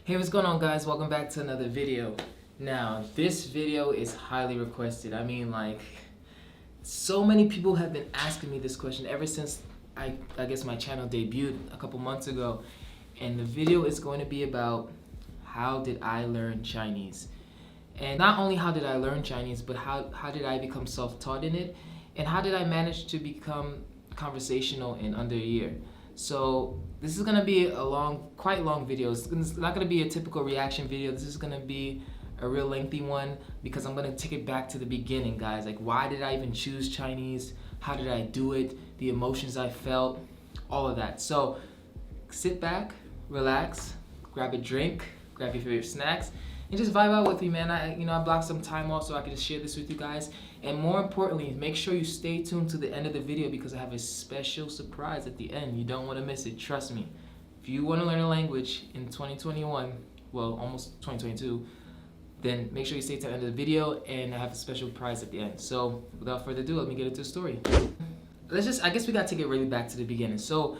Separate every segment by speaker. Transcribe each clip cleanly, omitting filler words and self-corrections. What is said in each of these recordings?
Speaker 1: Hey, what's going on, guys? Welcome back to another video. Now, this video is highly requested. I mean, like, so many people have been asking me this question ever since I guess my channel debuted a couple months ago. And the video is going to be about how did I learn Chinese? And not only how did I learn Chinese, but how did I become self-taught in it? And how did I manage to become conversational in under a year? So this is gonna be a quite long video. It's not gonna be a typical reaction video. This is gonna be a real lengthy one because I'm gonna take it back to the beginning, guys. Like, why did I even choose Chinese? How did I do it? The emotions I felt, all of that. So sit back, relax, grab a drink, grab your favorite snacks, and just vibe out with me, man. I blocked some time off so I could just share this with you guys. And more importantly, make sure you stay tuned to the end of the video because I have a special surprise at the end. You don't want to miss it, trust me. If you want to learn a language in 2021, well, almost 2022, then make sure you stay to the end of the video and I have a special prize at the end. So without further ado, let me get into the story. I guess we gotta take it really back to the beginning. So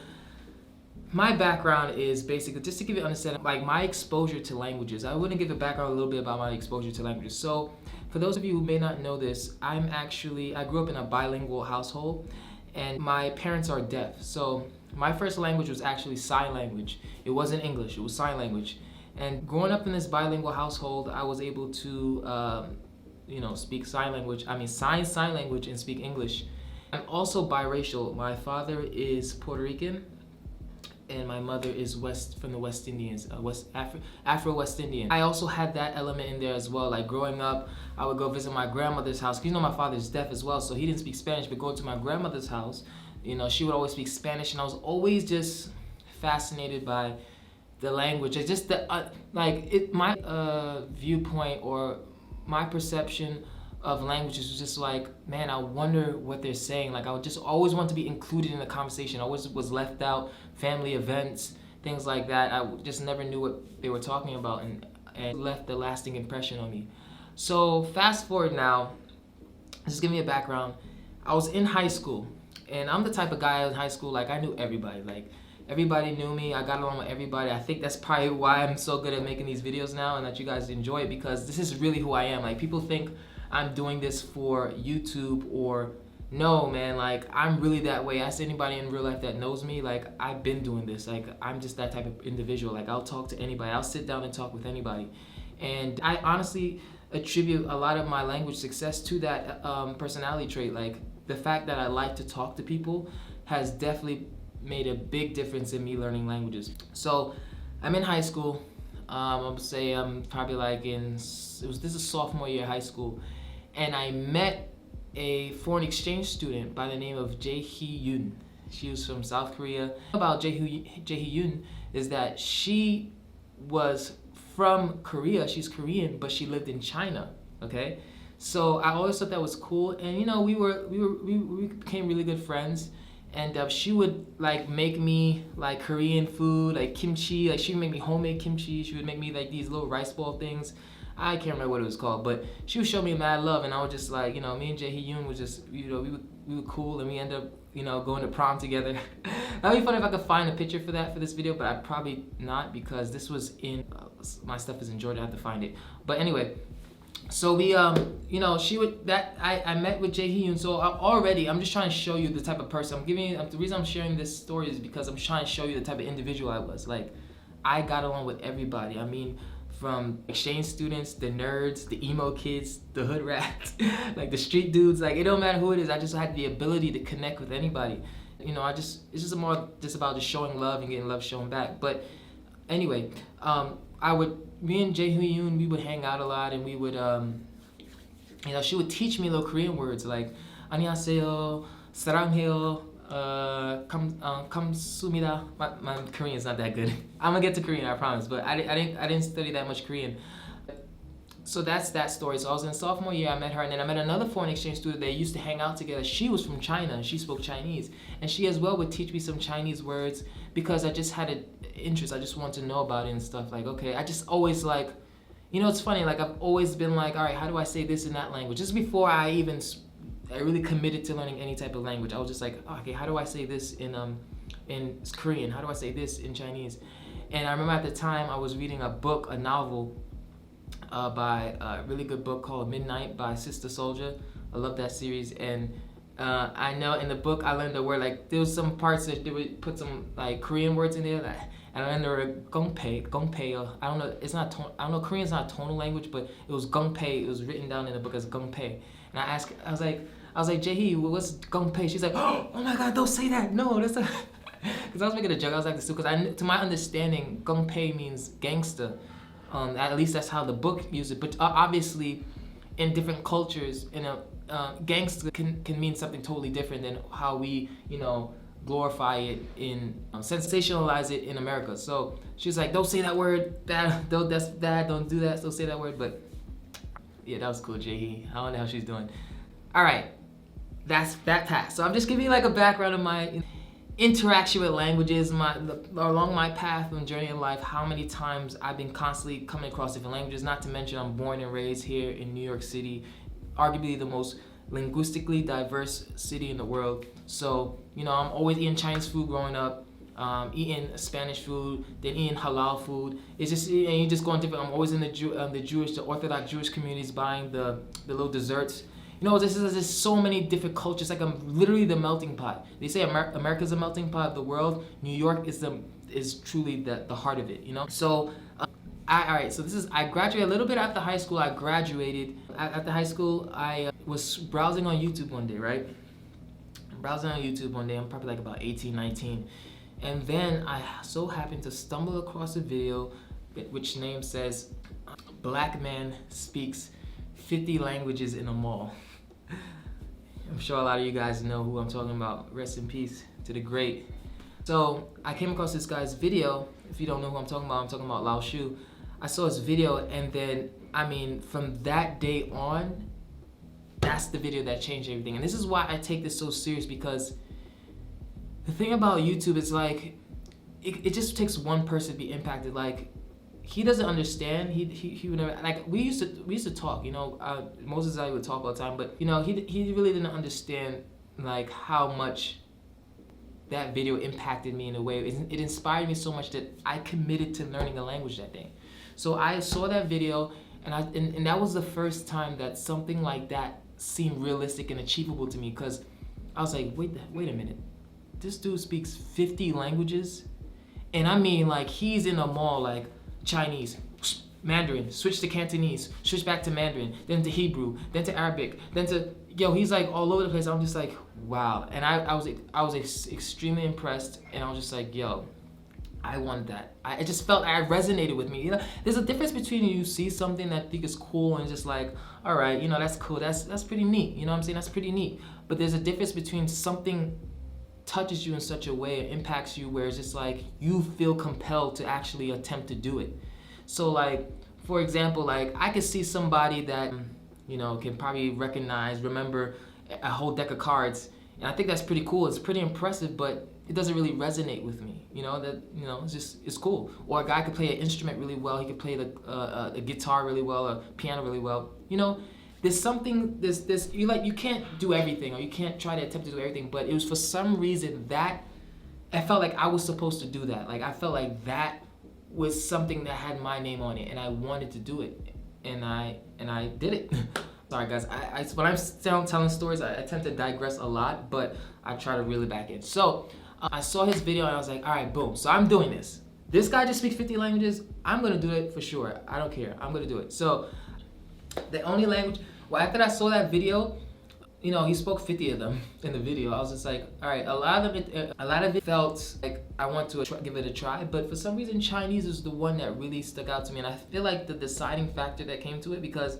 Speaker 1: my background is basically, just to give you an understanding, like my exposure to languages. I want to give a background a little bit about my exposure to languages. So for those of you who may not know this, I grew up in a bilingual household and my parents are deaf. So my first language was actually sign language. It wasn't English, it was sign language. And growing up in this bilingual household, I was able to speak sign language, sign language and speak English. I'm also biracial. My father is Puerto Rican and my mother is from the West Indians, Afro-West Indian. I also had that element in there as well. Like growing up, I would go visit my grandmother's house. You know, my father's deaf as well, so he didn't speak Spanish, but going to my grandmother's house, she would always speak Spanish, and I was always just fascinated by the language. It's just my viewpoint or my perception of languages was just like, man, I wonder what they're saying. Like, I would just always want to be included in the conversation. I always was left out, family events, things like that. I just never knew what they were talking about, and left a lasting impression on me. So fast forward now, just give me a background. I was in high school, and I'm the type of guy in high school, like I knew everybody. Like, everybody knew me, I got along with everybody. I think that's probably why I'm so good at making these videos now and that you guys enjoy it, because this is really who I am. Like, people think I'm doing this for YouTube, or no, man, like I'm really that way. Ask anybody in real life that knows me, like I've been doing this. Like, I'm just that type of individual. Like, I'll talk to anybody, I'll sit down and talk with anybody. And I honestly attribute a lot of my language success to that personality trait. Like, the fact that I like to talk to people has definitely made a big difference in me learning languages. So I'm in high school. I would say I'm probably like this is sophomore year of high school, and I met a foreign exchange student by the name of Jae-hee Yoon. She was from South Korea. About Jae-hee Yoon is that she was from Korea. She's Korean, but she lived in China. Okay, so I always thought that was cool, and we became really good friends. And she would like make me like Korean food, like kimchi. Like, she would make me homemade kimchi. She would make me like these little rice ball things. I can't remember what it was called, but she would show me mad love, and I was just like, me and Jae-hee Yoon was just, we were cool, and we ended up, going to prom together. That'd be funny if I could find a picture for this video, but I'd probably not, because this was in, my stuff is in Georgia, I have to find it. But anyway, so we, I met with Jae-hee Yoon. So I'm just trying to show you the type of person the reason I'm sharing this story is because I'm trying to show you the type of individual I was. Like, I got along with everybody. I mean, from exchange students, the nerds, the emo kids, the hood rats, like the street dudes. Like, it don't matter who it is. I just had the ability to connect with anybody. It's just more just about just showing love and getting love shown back. But anyway, me and Jae-hee Yoon, we would hang out a lot, and we would, she would teach me little Korean words like 안녕하세요, 사랑해요, 감사합니다. My Korean's not that good. I'm gonna get to Korean, I promise, but I didn't study that much Korean. So that's that story. So I was in sophomore year, I met her, and then I met another foreign exchange student. They used to hang out together. She was from China, and she spoke Chinese. And she as well would teach me some Chinese words because I just had an interest. I just wanted to know about it and stuff. Like, okay, I just always like, it's funny, like I've always been like, all right, how do I say this in that language? Just before I really committed to learning any type of language, I was just like, oh, okay, how do I say this in Korean? How do I say this in Chinese? And I remember at the time I was reading a novel by a really good book called Midnight by Sister Soldier. I love that series. And I know in the book I learned the word, like there was some parts that they would put some like Korean words in there, like, and I learned the word gongpei, or I don't know, it's not I don't know, Korean's not a tonal language, but it was gongpei. It was written down in the book as gongpei. And I was like Jae-hee, what's gongpei? She's like, oh my God, don't say that. No, that's a because I was making a joke. I was like this too, because to my understanding, gongpei means gangster. At least that's how the book used it. But obviously, in different cultures, gangster can mean something totally different than how we, glorify it sensationalize it in America. So she's like, don't say that word, that's bad, don't do that, don't say that word. But yeah, that was cool, Jae-hee. I don't know how she's doing. All right, that's that path. So I'm just giving you like a background of my interaction with languages, along my path and journey in life, how many times I've been constantly coming across different languages. Not to mention I'm born and raised here in New York City, arguably the most linguistically diverse city in the world. So, I'm always eating Chinese food growing up, eating Spanish food, then eating halal food. It's just, and you just go on different, I'm always in the Orthodox Jewish communities buying the little desserts. There's just so many different cultures. Like I'm literally the melting pot. They say America's a melting pot of the world. New York is truly the heart of it. So, alright. So I graduated a little bit after high school. I graduated after high school. I was browsing on YouTube one day, right? I'm probably like about 18, 19, and then I so happened to stumble across a video which name says, "Black man speaks 50 languages in a mall." I'm sure a lot of you guys know who I'm talking about. Rest in peace to the great. So I came across this guy's video. If you don't know who I'm talking about Laoshu. I saw his video, and then, from that day on, that's the video that changed everything. And this is why I take this so serious, because the thing about YouTube is like, it just takes one person to be impacted. Like, he doesn't understand. He would never, like, we used to talk, Moses and I would talk all the time, but he really didn't understand like how much that video impacted me in a way. It inspired me so much that I committed to learning a language that day. So I saw that video, and that was the first time that something like that seemed realistic and achievable to me, because I was like, wait a minute, this dude speaks 50 languages, and like he's in a mall, like Chinese, Mandarin, switch to Cantonese, switch back to Mandarin, then to Hebrew, then to Arabic, then to, he's like all over the place. I'm just like, wow. And I was extremely impressed, and I was just like, I want that. I just felt it resonated with me. There's a difference between you see something that you think is cool and just like, all right, that's cool. That's pretty neat. You know what I'm saying? That's pretty neat. But there's a difference between something touches you in such a way, it impacts you, where it's just like you feel compelled to actually attempt to do it. So like, for example, like I could see somebody that, can probably remember a whole deck of cards, and I think that's pretty cool. It's pretty impressive, but it doesn't really resonate with me. It's cool. Or a guy could play an instrument really well. He could play the guitar really well, or piano really well. There's something, you can't do everything, or you can't try to attempt to do everything, but it was for some reason that I felt like I was supposed to do that. Like I felt like that was something that had my name on it, and I wanted to do it, and I did it. Sorry guys, when I'm telling stories, I tend to digress a lot, but I try to reel it back in. So I saw his video, and I was like, all right, boom. So I'm doing this. This guy just speaks 50 languages. I'm gonna do it for sure. I don't care. I'm gonna do it. So the only language, after I saw that video, he spoke 50 of them in the video. I was just like, all right, a lot of it felt like I want to give it a try, but for some reason Chinese is the one that really stuck out to me, and I feel like the deciding factor that came to it, because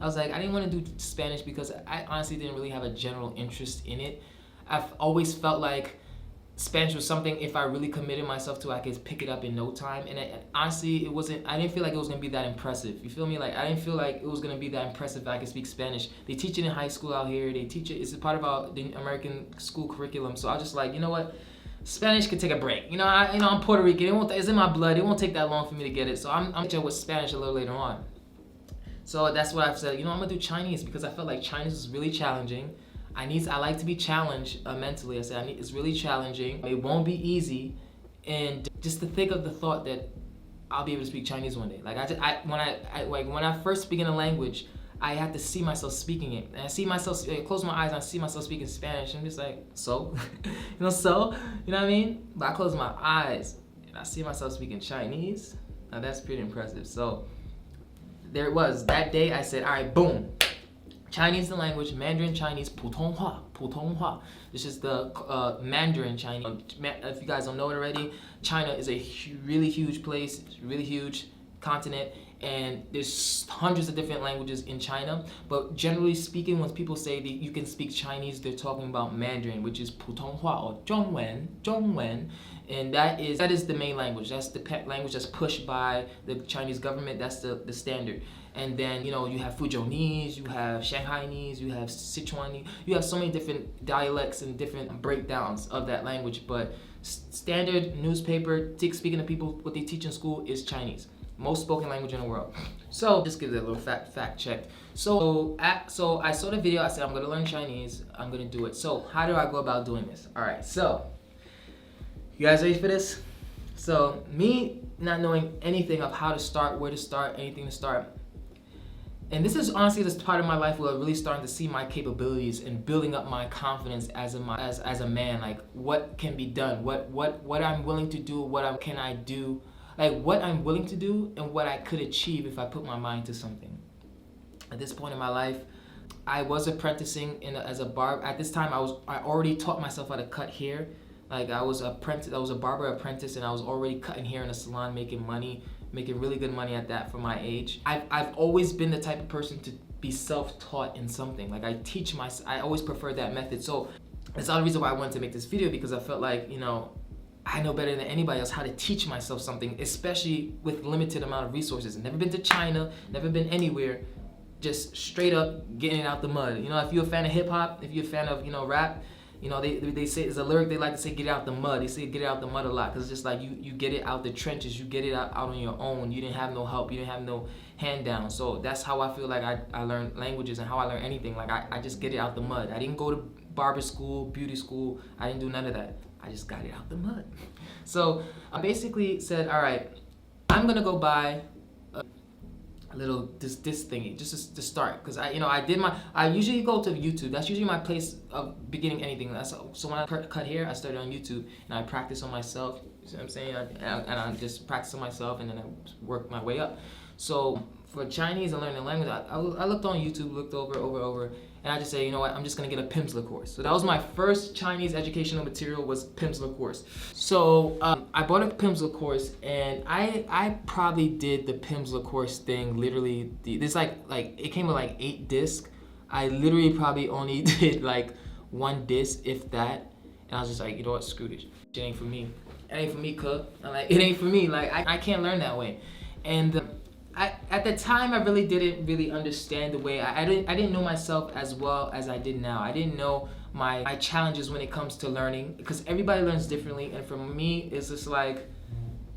Speaker 1: I was like, I didn't want to do Spanish because I honestly didn't really have a general interest in it. I've always felt like Spanish was something, if I really committed myself to, I could pick it up in no time. And honestly, I didn't feel like it was going to be that impressive. You feel me? Like, I didn't feel like it was going to be that impressive if I could speak Spanish. They teach it in high school out here. They teach it. It's a part of the American school curriculum. So I was just like, you know what? Spanish could take a break. I'm Puerto Rican. It's in my blood. It won't take that long for me to get it. So I'm catching up with Spanish a little later on. So that's what I've said. I'm going to do Chinese because I felt like Chinese is really challenging. I like to be challenged mentally. I said it's really challenging. It won't be easy, And just to think of the thought that I'll be able to speak Chinese one day. Like when I first begin a language, I had to see myself speaking it. And I see myself, I close my eyes and I see myself speaking Spanish. I'm just like, so? you know what I mean? But I close my eyes and I see myself speaking Chinese. Now that's pretty impressive. So there it was. That day I said, all right, boom. Chinese the language, Mandarin Chinese, 普通话. This is the Mandarin Chinese. If you guys don't know it already, China is a really huge place, really huge continent, and there's hundreds of different languages in China. But generally speaking, when people say that you can speak Chinese, they're talking about Mandarin, which is 普通话 or 中文. And that is the main language. That's the language that's pushed by the Chinese government. That's the standard. And then, you have Fujianese, you have Shanghainese, you have Sichuanese, you have so many different dialects and different breakdowns of that language. But standard newspaper, speaking to people, what they teach in school is Chinese. Most spoken language in the world. So just give it a little fact check. So I saw the video, I said, I'm gonna learn Chinese, I'm gonna do it. So how do I go about doing this? All right, so you guys ready for this? So me not knowing anything of how to start, where to start, anything to start. And this is honestly this part of my life where I'm really starting to see my capabilities and building up my confidence as a man. Like what can be done, what I'm willing to do, what can I do, like what I'm willing to do and what I could achieve if I put my mind to something. At this point in my life, I was apprenticing as a barber. At this time, I already taught myself how to cut hair. Like I was a barber apprentice, and I was already cutting hair in a salon, making really good money at that for my age. I've always been the type of person to be self-taught in something. Like I always preferred that method. So that's the reason why I wanted to make this video, because I felt like, I know better than anybody else how to teach myself something, especially with limited amount of resources. Never been to China, never been anywhere, just straight up getting it out the mud. If you're a fan of hip hop, if you're a fan of, rap, they say, there's a lyric they like to say, get it out the mud. They say get it out the mud a lot, because it's just like you get it out the trenches, you get it out on your own. You didn't have no help, you didn't have no hand down. So that's how I feel like I learn languages and how I learn anything. Like I just get it out the mud. I didn't go to barber school, beauty school, I didn't do none of that. I just got it out the mud. So I basically said, all right, I'm gonna go buy a little this thingy just to start, because I usually go to YouTube. That's usually my place of beginning anything. So when I cut hair, I started on YouTube and I practice on myself. You see what I'm saying? And I just practice on myself, and then I work my way up. So for Chinese and learning language, I looked on YouTube, looked over, and I just say, you know what, I'm just gonna get a Pimsleur course. So that was my first Chinese educational material, was Pimsleur course. So I bought a Pimsleur course, and I probably did the Pimsleur course thing literally. This like it came with like 8 discs. I literally probably only did like 1 disc, if that. And I was just like, you know what, screw this. It ain't for me. It ain't for me, cook. I'm like, it ain't for me. Like I can't learn that way. And at the time, I really didn't really understand the way. I didn't know myself as well as I did now. I didn't know my challenges when it comes to learning, because everybody learns differently. And for me, it's just like,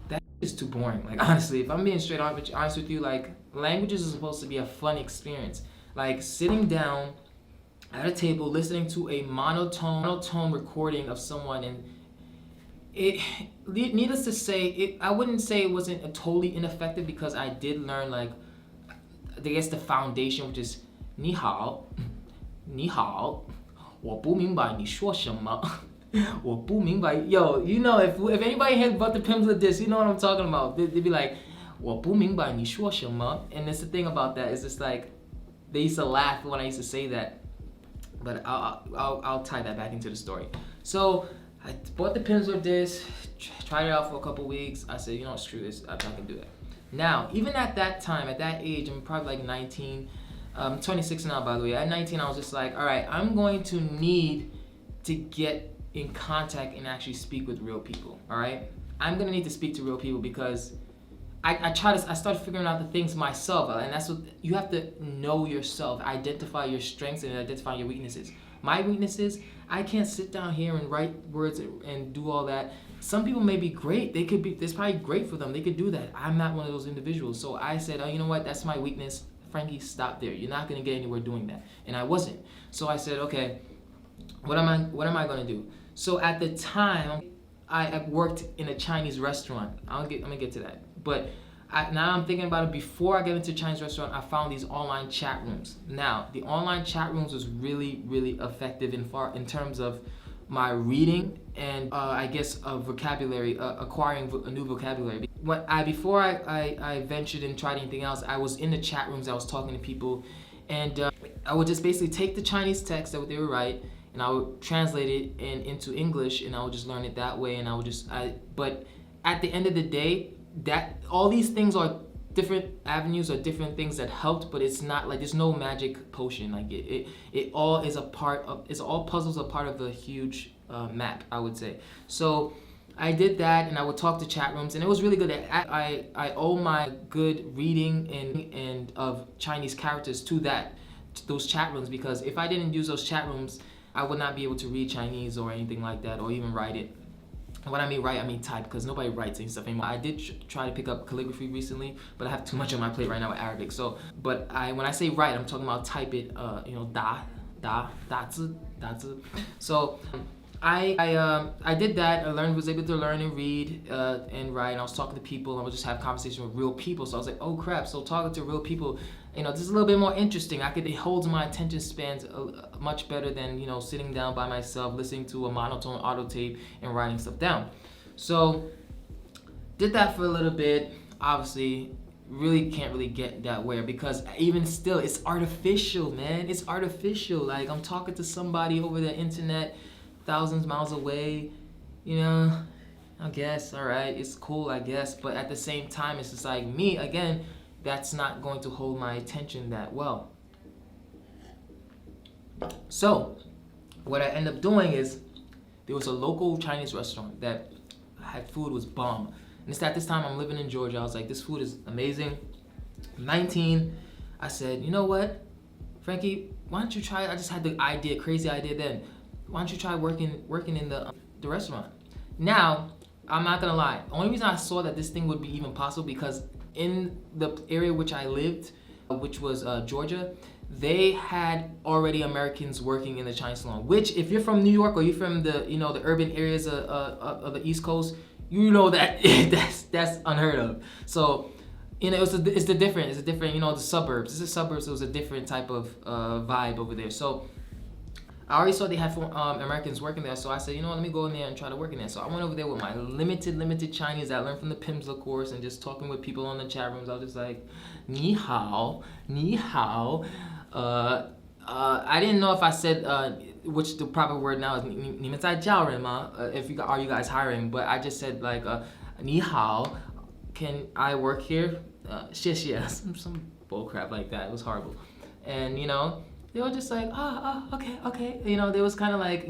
Speaker 1: that is too boring. Like honestly, if I'm being straight honest with you, like languages is supposed to be a fun experience. Like sitting down at a table, listening to a monotone recording of someone, and needless to say, I wouldn't say it wasn't totally ineffective, because I did learn, like, I guess the foundation, which is 你好 我不明白你说什么 我不明白 Yo, if anybody heard about the Pimsleur disc, you know what I'm talking about. They'd be like, 我不明白你说什么. And that's the thing about that, is just like, they used to laugh when I used to say that. But I'll tie that back into the story. So I bought the Pimsleur disc, tried it out for a couple weeks. I said, screw this, I can do that. Now, even at that time, at that age, I'm probably like 19. I'm 26 now, by the way. At 19, I was just like, all right, I'm going to need to get in contact and actually speak with real people, all right? I'm gonna need to speak to real people, because I started figuring out the things myself, and that's what, you have to know yourself, identify your strengths and identify your weaknesses. My weaknesses, I can't sit down here and write words and do all that. Some people may be great. It's probably great for them. They could do that. I'm not one of those individuals. So I said, oh, you know what? That's my weakness. Frankie, stop there. You're not gonna get anywhere doing that. And I wasn't. So I said, okay, what am I gonna do? So at the time, I worked in a Chinese restaurant. I'm gonna get to that. But now I'm thinking about it. Before I get into a Chinese restaurant, I found these online chat rooms. Now, the online chat rooms was really, really effective in terms of my reading and I guess vocabulary, acquiring a new vocabulary. Before I ventured and tried anything else, I was in the chat rooms. I was talking to people, and I would just basically take the Chinese text that they would write, and I would translate it into English, and I would just learn it that way. And but at the end of the day, that all these things are different avenues or different things that helped, but it's not like there's no magic potion. Like it all is a part of, it's all puzzles are part of the huge map, I would say. So I did that, and I would talk to chat rooms, and it was really good. I owe my good reading and of Chinese characters to those chat rooms, because if I didn't use those chat rooms, I would not be able to read Chinese or anything like that, or even write it. And when I mean write, I mean type, because nobody writes any stuff anymore. I did try to pick up calligraphy recently, but I have too much on my plate right now with Arabic. So, when I say write, I'm talking about type it. Da zi. So, I did that. Was able to learn and read and write. And I was talking to people, and I would just have conversations with real people. So I was like, oh crap! So talking to real people, this is a little bit more interesting. It holds my attention spans much better than sitting down by myself, listening to a monotone auto tape and writing stuff down. So did that for a little bit. Obviously, really can't really get that way, because even still, it's artificial, man. It's artificial. Like, I'm talking to somebody over the internet, thousands miles away. I guess, all right, it's cool, I guess. But at the same time, it's just like me again. That's not going to hold my attention that well. So, what I end up doing is, there was a local Chinese restaurant that had food was bomb. And it's at this time I'm living in Georgia. I was like, this food is amazing. I'm 19. I said, you know what, Frankie, why don't you try? I just had the crazy idea then. Why don't you try working in the restaurant? Now, I'm not gonna lie. The only reason I saw that this thing would be even possible, because in the area which I lived, which was Georgia, they had already Americans working in the Chinese salon. Which, if you're from New York or you're from the the urban areas of the East Coast, that that's unheard of. So it's the different the suburbs. It's the suburbs. It was a different type of vibe over there. So I already saw they had Americans working there, so I said, let me go in there and try to work in there. So I went over there with my limited Chinese that I learned from the Pimsleur course, and just talking with people on the chat rooms. I was just like, ni hao, ni hao. I didn't know if I said which the proper word now is 你们在叫人吗? Are you guys hiring? But I just said like 你好, can I work here? 谢谢, some bull crap like that. It was horrible, and they were just like, okay. They was kind of like,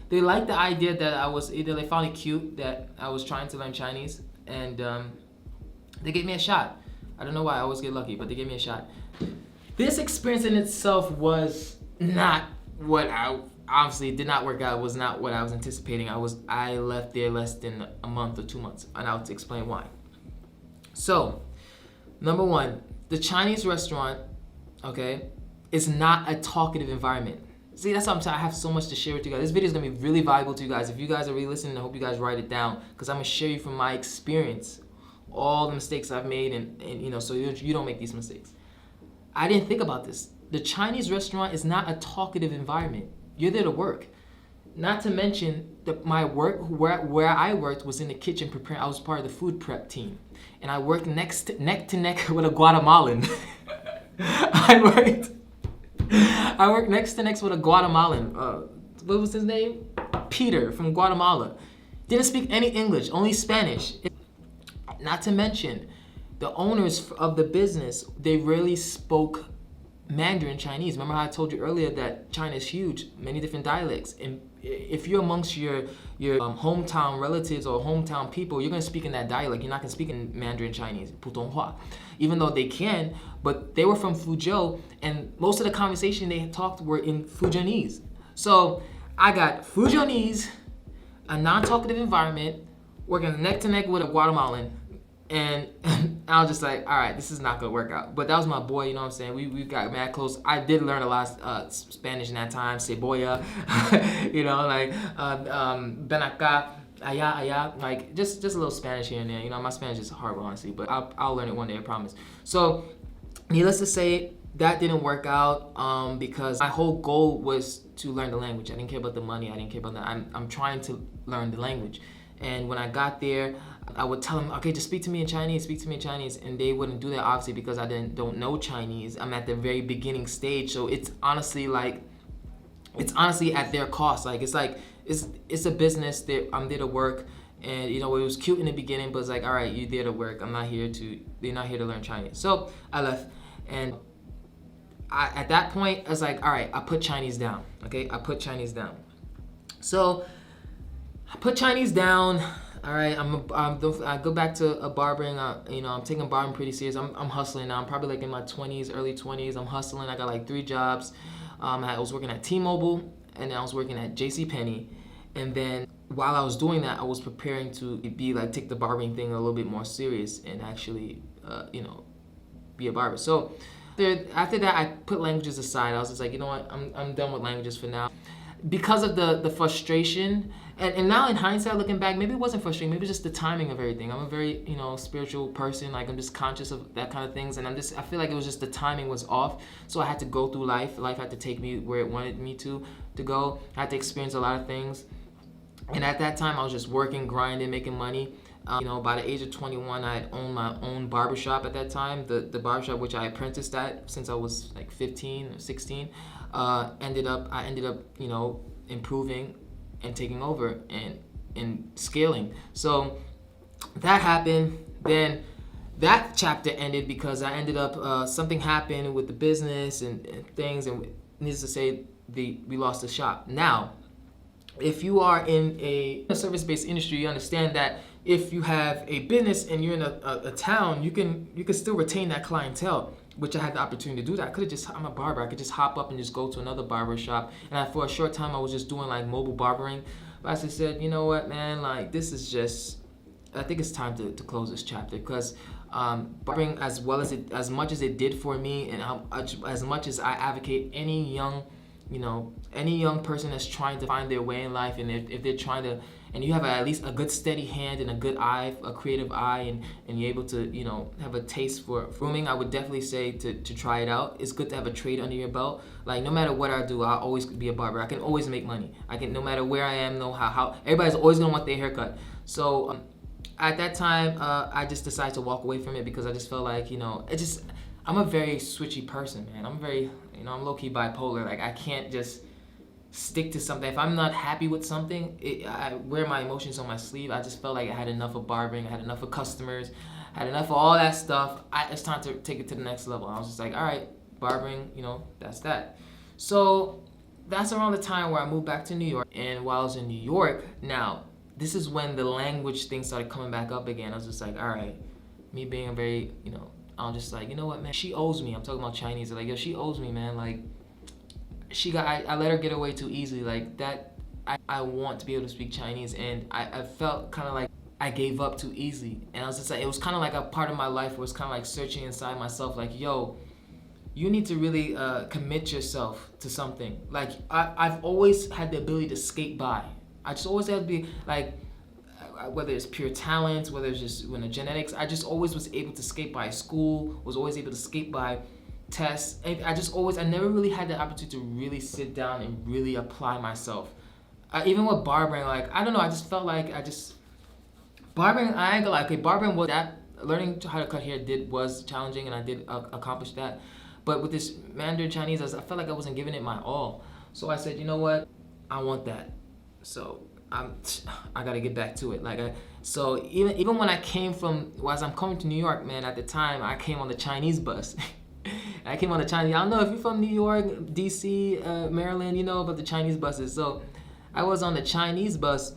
Speaker 1: they liked the idea that they found it cute that I was trying to learn Chinese, and they gave me a shot. I don't know why, I always get lucky, but they gave me a shot. This experience in itself was not what obviously did not work out. It was not what I was anticipating. I left there less than a month or 2 months, and I'll explain why. So, number one, the Chinese restaurant, okay, is not a talkative environment. See, that's what I'm saying. I have so much to share with you guys. This video is gonna be really valuable to you guys. If you guys are really listening, I hope you guys write it down, because I'm gonna share you from my experience, all the mistakes I've made, and so you don't make these mistakes. I didn't think about this. The Chinese restaurant is not a talkative environment. You're there to work. Not to mention my work, where I worked was in the kitchen preparing. I was part of the food prep team, and I worked neck to neck with a Guatemalan. I worked next to next with a Guatemalan. What was his name? Peter from Guatemala. Didn't speak any English, only Spanish. Not to mention, the owners of the business, they rarely spoke Mandarin Chinese. Remember how I told you earlier that China is huge, many different dialects. And if you're amongst your hometown relatives or hometown people, you're gonna speak in that dialect. You're not gonna speak in Mandarin Chinese, 普通话. Even though they can, but they were from Fuzhou, and most of the conversation they talked were in Fujianese. So I got Fujianese, a non-talkative environment, working neck to neck with a Guatemalan, and I was just like, all right, this is not gonna work out. But that was my boy, you know what I'm saying? We got mad close. I did learn a lot of Spanish in that time, cebolla, like ben acá, Aya, like just a little Spanish here and there. You know, my Spanish is horrible, honestly, but I'll learn it one day, I promise. So, needless to say, that didn't work out because my whole goal was to learn the language. I didn't care about the money. I didn't care about that. I'm trying to learn the language. And when I got there, I would tell them, okay, just speak to me in Chinese, speak to me in Chinese. And they wouldn't do that, obviously, because I don't know Chinese. I'm at the very beginning stage. So it's honestly at their cost. It's a business that I'm there to work. And, you know, it was cute in the beginning, but it's like, all right, you're there to work. They're not here to learn Chinese. So I left. And at that point, I was like, all right, I put Chinese down. Okay, I put Chinese down. So I put Chinese down. All right, I go back to barbering. You know, I'm taking barbering pretty serious. I'm hustling now. I'm probably like in my 20s, early 20s. I'm hustling. I got like 3 jobs. I was working at T-Mobile, and then I was working at JCPenney. And then while I was doing that, I was preparing to take the barbering thing a little bit more serious and actually, you know, be a barber. So after that, I put languages aside. I was just like, you know what, I'm done with languages for now. Because of the frustration, and now in hindsight, looking back, maybe it wasn't frustrating, maybe just the timing of everything. I'm a very, you know, spiritual person. Like, I'm just conscious of that kind of things, and I feel like it was just the timing was off. So I had to go through life. Life had to take me where it wanted me to go. I had to experience a lot of things. And at that time, I was just working, grinding, making money. You know, by the age of 21, I had owned my own barbershop at that time. The barbershop which I apprenticed at since I was like 15 or 16, I ended up, you know, improving and taking over and scaling. So that happened. Then that chapter ended because I ended up, something happened with the business and things, and needless to say, we lost the shop. Now, if you are in a service-based industry, you understand that if you have a business and you're in a town, you can still retain that clientele, which I had the opportunity to do that. I'm a barber. I could just hop up and just go to another barber shop. And for a short time, I was just doing like mobile barbering. But I just said, you know what, man, like this is just, I think it's time to close this chapter, because barbering, as much as it did for me, and as much as I advocate any young person that's trying to find their way in life, and if they're trying to, and you have at least a good steady hand and a good eye, a creative eye, and you're able to, you know, have a taste for grooming, I would definitely say to try it out. It's good to have a trade under your belt. Like, no matter what I do, I'll always be a barber. I can always make money. No matter where I am, know how everybody's always gonna want their haircut. So at that time, I just decided to walk away from it, because I just felt like, you know, I'm a very switchy person, man. I'm low-key bipolar. Like, I can't just stick to something. If I'm not happy with something, I wear my emotions on my sleeve. I just felt like I had enough of barbering. I had enough of customers. I had enough of all that stuff. It's time to take it to the next level. I was just like, all right, barbering, you know, that's that. So that's around the time where I moved back to New York. And while I was in New York, now, this is when the language thing started coming back up again. I was just like, all right, me being a very, you know, I'm just like, you know what, man, she owes me. I'm talking about Chinese. Like, yo, she owes me, man. Like, I let her get away too easily. Like, that, I want to be able to speak Chinese, and I felt kind of like I gave up too easily. And I was just like, it was kind of like a part of my life where it's kind of like searching inside myself, like, yo, you need to really commit yourself to something. Like, I've always had the ability to skate by. I just always had to be, like, whether it's pure talent, whether it's just genetics, I just always was able to skate by school, was always able to skate by tests. I never really had the opportunity to really sit down and really apply myself. Even with barbering, like, I don't know, I just felt like barbering, I ain't gonna lie, okay, barbering was that, learning how to cut hair was challenging, and I did accomplish that. But with this Mandarin Chinese, I felt like I wasn't giving it my all. So I said, you know what, I want that. So I gotta get back to it. So even when I came as I'm coming to New York, man, at the time I came on the Chinese bus. I don't know if you're from New York, DC, Maryland, you know about the Chinese buses. So I was on the Chinese bus,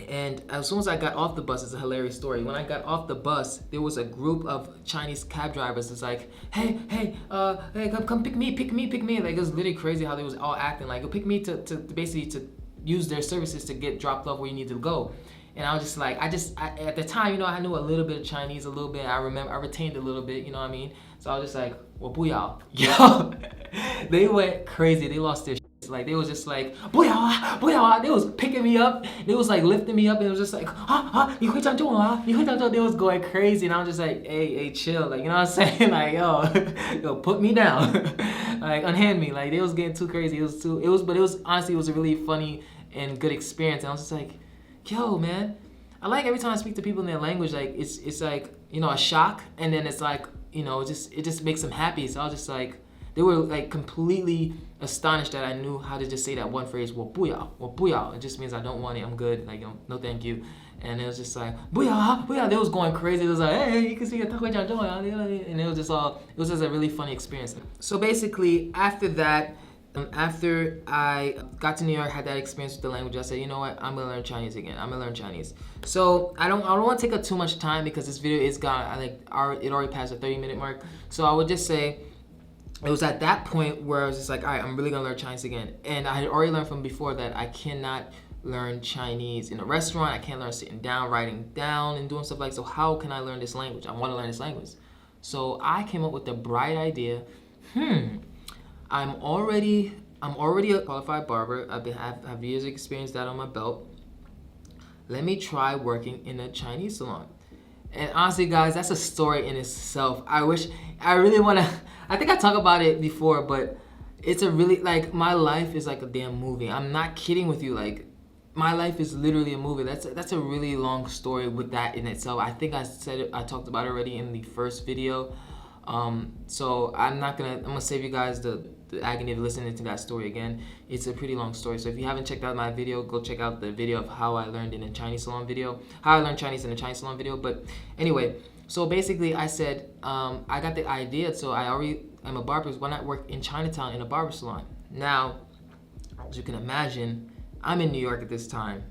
Speaker 1: and as soon as I got off the bus, it's a hilarious story. When I got off the bus, there was a group of Chinese cab drivers. It's like, hey, come pick me. Like, it was literally crazy how they was all acting. Like, pick me to basically to use their services to get dropped off where you need to go. And I was just like, at the time, you know, I knew a little bit of Chinese, a little bit. I retained a little bit, you know what I mean? So I was just like, well, booyah. Yo, they went crazy. They lost their shit. Like they was just like, booyah, booyah. They was picking me up. They was like lifting me up, and it was just like, you会讲中文啊? You会讲中文? They was going crazy, and I was just like, hey, chill. Like, you know what I'm saying? Like, yo, put me down. Like, unhand me. Like, they was getting too crazy. But it was honestly, it was a really funny and good experience. And I was just like, yo, man, I like every time I speak to people in their language, like it's like, you know, a shock, and then it's like, you know, it just makes them happy. So I was just like, they were like completely astonished that I knew how to just say that one phrase, 我不要, 我不要. It just means I don't want it, I'm good, like, no thank you. And it was just like, 不要, 不要. They was going crazy. It was like, hey, you can speak it, 他会讲中文啊. And it was just a really funny experience. So basically, after that, after I got to New York, had that experience with the language, I said, you know what, I'm gonna learn Chinese again. I'm gonna learn Chinese. So I don't want to take up too much time because this video is gone. It already passed the 30-minute mark. So I would just say, it was at that point where I was just like, all right, I'm really gonna learn Chinese again. And I had already learned from before that I cannot learn Chinese in a restaurant. I can't learn sitting down, writing down, and doing stuff like. So how can I learn this language? I want to learn this language. So I came up with the bright idea. I'm already a qualified barber. I have years of experience that on my belt. Let me try working in a Chinese salon. And honestly, guys, that's a story in itself. I think I talked about it before, but it's a really, like, my life is like a damn movie. I'm not kidding with you. Like, my life is literally a movie. That's a really long story with that in itself. I think I talked about it already in the first video. So I'm gonna save you guys the agony of listening to that story again. It's a pretty long story. So if you haven't checked out my video, go check out the video of how I learned in a Chinese salon video, how I learned Chinese in a Chinese salon video. But anyway, so basically I said, I got the idea, so I already am a barber. Why not work in Chinatown in a barber salon? Now, as you can imagine, I'm in New York at this time.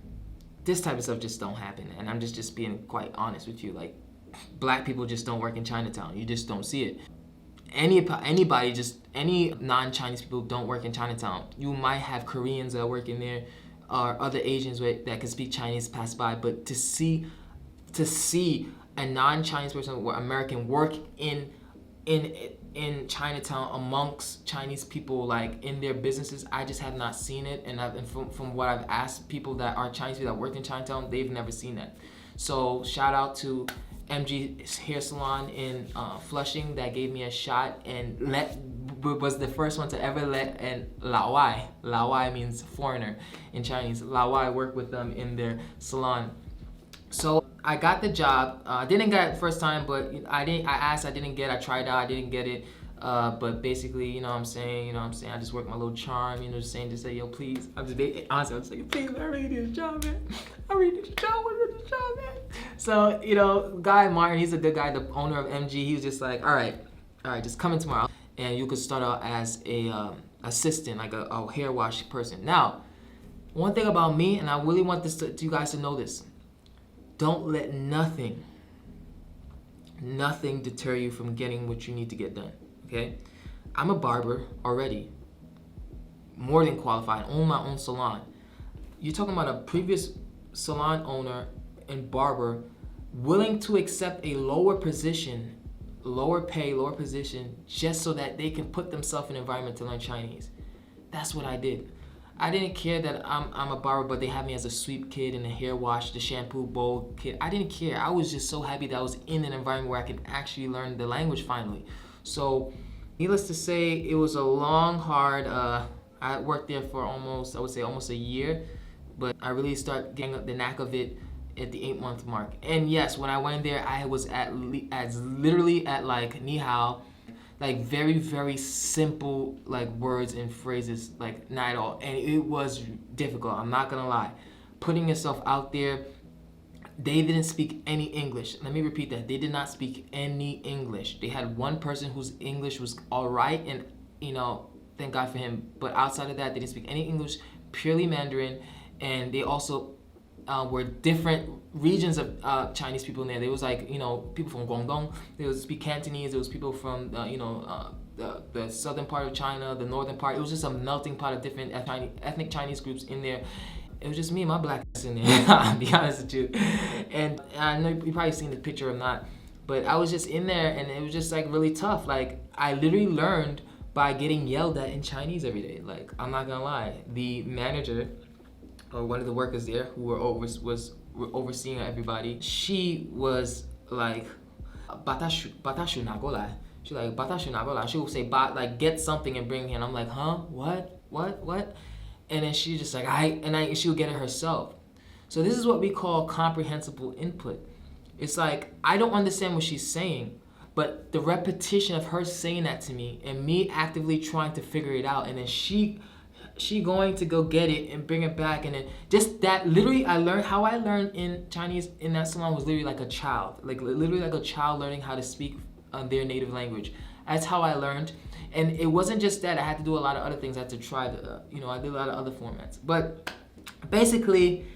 Speaker 1: This type of stuff just don't happen. And I'm just being quite honest with you. Like, black people just don't work in Chinatown. You just don't see it. Any non-Chinese people don't work in Chinatown. You might have Koreans that work in there, or other Asians that can speak Chinese pass by, but to see a non-Chinese person or American work in Chinatown amongst Chinese people, like in their businesses, I just have not seen it. And from what I've asked people that are Chinese people that work in Chinatown, they've never seen that. So shout out to MG Hair Salon in Flushing that gave me a shot and was the first one to ever let an Laowai means foreigner in Chinese, Laowai work with them in their salon. So I got the job. I didn't get it the first time, but I asked, I didn't get it. I tried out, I didn't get it. But basically, you know what I'm saying, I just work my little charm, just say, yo, please. Honestly, I'm just like, please, I really need a job, man. I really need a job, man. So, guy Martin, he's a good guy, the owner of MG. He was just like, all right, just come in tomorrow, and you could start out as a assistant, like a hair wash person. Now, one thing about me, and I really want you guys to know this, don't let nothing deter you from getting what you need to get done, okay? I'm a barber already, more than qualified, own my own salon. You're talking about a previous salon owner and barber willing to accept a lower position, lower pay, lower position, just so that they can put themselves in an environment to learn Chinese. That's what I did. I didn't care that I'm a barber, but they had me as a sweep kid and a hair wash, the shampoo bowl kid. I didn't care. I was just so happy that I was in an environment where I could actually learn the language finally. So, needless to say, it was a long, hard, I worked there for almost a year, but I really started getting the knack of it at the 8-month mark. And yes, when I went there, I was literally at like ni hao, like very, very simple like words and phrases, like not at all. And it was difficult, I'm not gonna lie. Putting yourself out there. They didn't speak any English. Let me repeat that. They did not speak any English. They had one person whose English was all right, and thank God for him. But outside of that, they didn't speak any English, purely Mandarin. And they also were different regions of Chinese people in there. There was like, people from Guangdong. There was speak Cantonese. There was people from, the southern part of China, the northern part. It was just a melting pot of different ethnic Chinese groups in there. It was just me and my black ass in there, I'll be honest with you. And I know you probably seen the picture or not, but I was just in there and it was just like really tough. Like I literally learned by getting yelled at in Chinese every day. Like, I'm not gonna lie, the manager or one of the workers there who was overseeing everybody, she was like, batashu na golai. She like, batashu na golai. She would say, like, get something and bring here. And I'm like, huh? What? And then she just like, she would get it herself. So this is what we call comprehensible input. It's like, I don't understand what she's saying, but the repetition of her saying that to me and me actively trying to figure it out, and then she going to go get it and bring it back, and then just that, literally how I learned in Chinese in that salon was literally like a child, like literally like a child learning how to speak their native language. That's how I learned. And it wasn't just that, I had to do a lot of other things. I had to try I did a lot of other formats, but basically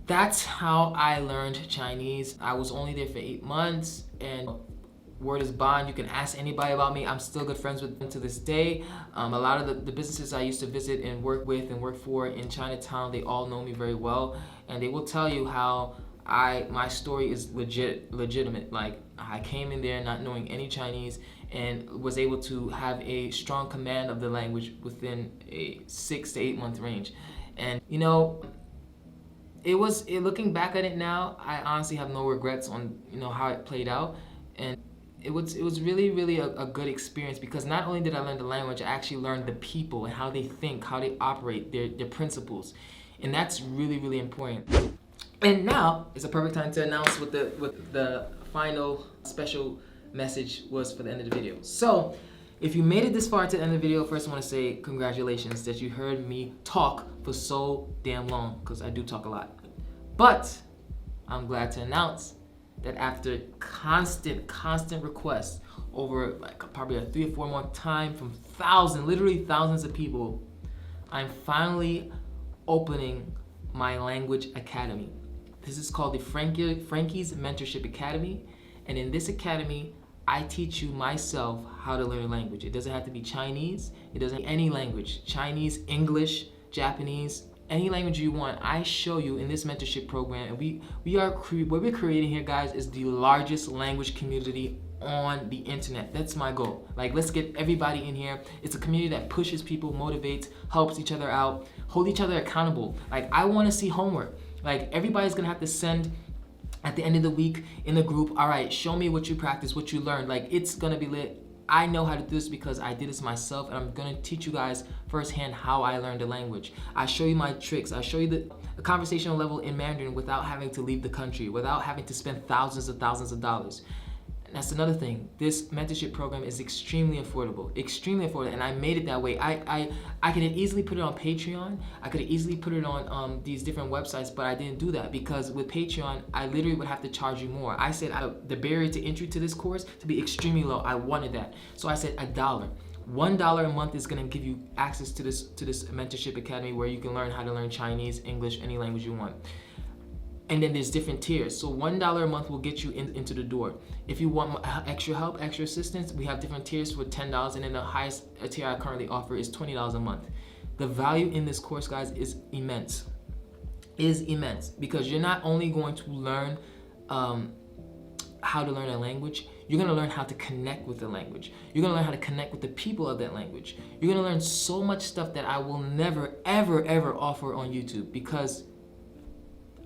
Speaker 1: that's how I learned Chinese. I was only there for 8 months, and word is bond. You can ask anybody about me. I'm still good friends with them to this day. A lot of the businesses I used to visit and work with and work for in Chinatown, they all know me very well, and they will tell you how my story is legitimate. Like, I came in there not knowing any Chinese and was able to have a strong command of the language within a 6 to 8 month range. And looking back at it now, I honestly have no regrets on how it played out. And it was really a good experience, because not only did I learn the language, I actually learned the people and how they think, how they operate, their principles. And that's really important. And now it's a perfect time to announce what the final special message was for the end of the video. So if you made it this far to the end of the video, first I want to say congratulations that you heard me talk for so damn long, because I do talk a lot. But I'm glad to announce that after constant requests over like probably a 3 or 4 month time from literally thousands of people, I'm finally opening my language academy. This is called the Frankie's Mentorship Academy, and in this academy, I teach you myself how to learn a language. It doesn't have to be Chinese. It doesn't have any language. Chinese, English, Japanese, any language you want. I show you in this mentorship program, and what we're creating here, guys, is the largest language community on the internet. That's my goal. Like, let's get everybody in here. It's a community that pushes people, motivates, helps each other out, hold each other accountable. Like, I want to see homework. Like, everybody's gonna have to send at the end of the week in the group, all right, show me what you practice, what you learned. Like, it's gonna be lit. I know how to do this because I did this myself, and I'm gonna teach you guys firsthand how I learned the language. I show you my tricks. I show you the conversational level in Mandarin without having to leave the country, without having to spend thousands of dollars. And that's another thing. This mentorship program is extremely affordable, and I made it that way. I could have easily put it on Patreon. I could have easily put it on these different websites, but I didn't do that because with Patreon, I literally would have to charge you more. I said the barrier to entry to this course to be extremely low. I wanted that, so I said $1. $1 a month is gonna give you access to this mentorship academy where you can learn how to learn Chinese, English, any language you want. And then there's different tiers. So $1 a month will get you into the door. If you want extra help, extra assistance, we have different tiers for $10, and then the highest tier I currently offer is $20 a month. The value in this course, guys, is immense. Because you're not only going to learn how to learn a language, you're gonna learn how to connect with the language. You're gonna learn how to connect with the people of that language. You're gonna learn so much stuff that I will never, ever offer on YouTube, because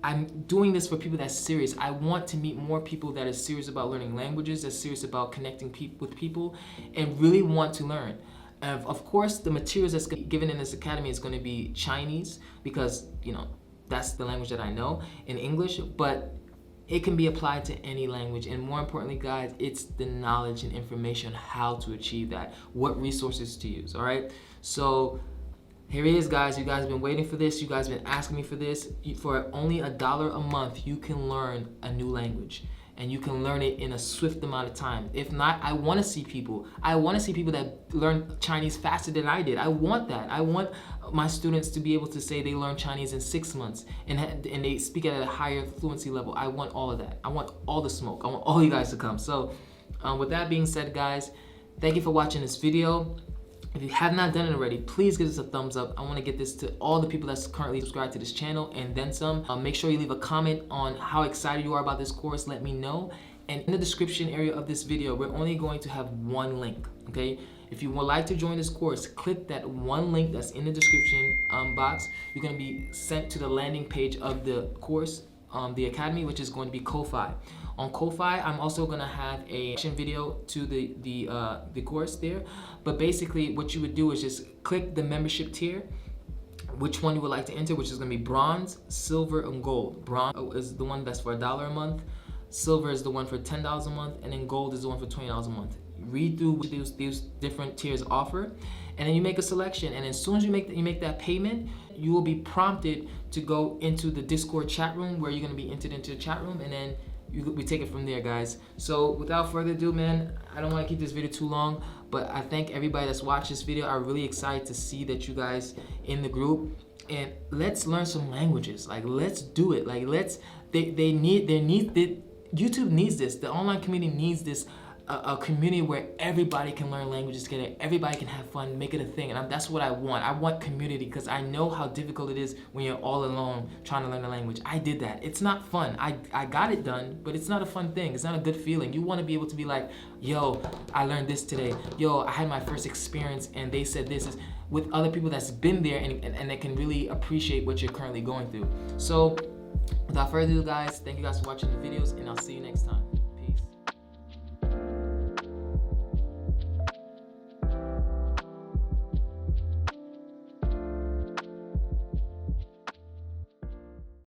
Speaker 1: I'm doing this for people that's serious. I want to meet more people that are serious about learning languages, that's serious about connecting with people, and really want to learn. And of course, the materials that's given in this academy is going to be Chinese, because that's the language that I know, in English, but it can be applied to any language. And more importantly, guys, it's the knowledge and information how to achieve that, what resources to use. All right, so here it is, guys. You guys have been waiting for this. You guys have been asking me for this. For only $1 a month, you can learn a new language, and you can learn it in a swift amount of time. If not, I want to see people. I want to see people that learn Chinese faster than I did. I want that. I want my students to be able to say they learn Chinese in 6 months and they speak at a higher fluency level. I want all of that. I want all the smoke. I want all you guys to come. So with that being said, guys, thank you for watching this video. If you have not done it already, please give us a thumbs up. I want to get this to all the people that's currently subscribed to this channel and then some. Make sure you leave a comment on how excited you are about this course. Let me know. And in the description area of this video, we're only going to have one link, okay? If you would like to join this course, click that one link that's in the description box. You're going to be sent to the landing page of the course, the academy, which is going to be Ko-Fi. On Ko-Fi, I'm also going to have a video to the course there. But basically, what you would do is just click the membership tier, which one you would like to enter, which is going to be bronze, silver, and gold. Bronze is the one that's for $1 a month. Silver is the one for $10 a month, and then gold is the one for $20 a month. Read through what these different tiers offer, and then you make a selection. And as soon as you make that payment, you will be prompted to go into the Discord chat room, where you're going to be entered into the chat room, and then we take it from there, guys. So without further ado, man, I don't want to keep this video too long, but I thank everybody that's watched this video. I'm really excited to see that you guys in the group, and let's learn some languages. Like, let's do it. Like, YouTube needs this. The online community needs this. A community where everybody can learn languages together, everybody can have fun, make it a thing, and that's what I want. I want community, because I know how difficult it is when you're all alone trying to learn a language. I did that. It's not fun. I got it done, but it's not a fun thing. It's not a good feeling. You want to be able to be like, yo, I learned this today. Yo, I had my first experience and they said this, is with other people that's been there and that can really appreciate what you're currently going through. So without further ado, guys, thank you guys for watching the videos, and I'll see you next time.